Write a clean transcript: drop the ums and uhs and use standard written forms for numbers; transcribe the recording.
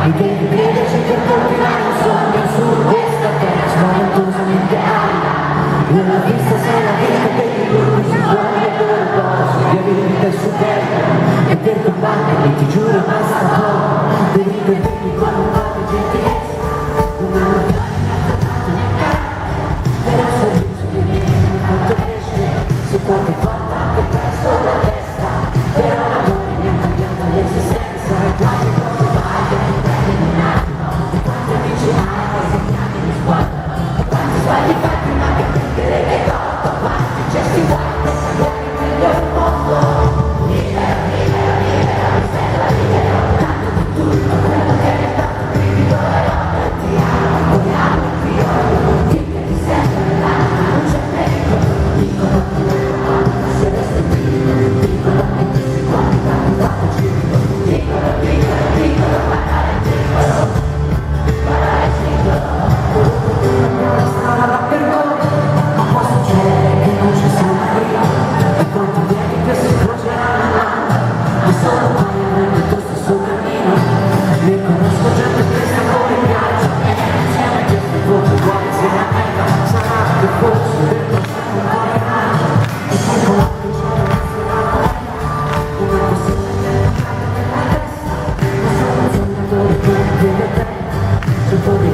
e devi crederci che colpirai un sogno su questa terra spaventosamente alta. Nella vista sei la vita che ti lui si vuole per posto di avere te superbo e per combattere ti giuro basta poco, devi perdermi con un po' di gentilezza, una però sorriso di me quanto cresce su qualche volta che presto la testa, però l'amore mi ha cambiato l'esistenza e quasi quasi vai che mi prendi in un attimo, quanti amici hai che segnali di squadra, quanti sbagli fatti ma che prendere che torto, quanti gesti vuoi per sapere meglio il mondo, libera, libera, libera, mi stella, libera, tanto di tutto quello che mi è dato brivido la notte, ti amo, io, dimmi che ti sento nell'anima, non c'è pericolo, dicono che non è buono, ma se resta in vivo, dicono che ti si può, tanto fatto giro, dicono, dicono, dicono, parlare piccolo, parlare piccolo, la strada va per voi, ma può succedere che non ci sia mai, e quanti vieni che si incroceranno, ma solo mai nel tuo stesso cammino, ne conosco gente che sta come viaggio, e insieme a queste voci uguali se la meta sarà che forse per passare un po' di raggio, e poi con la piacere resterà una possibile nella testa, ma sono un sognatore che vive a te, c'è un po' di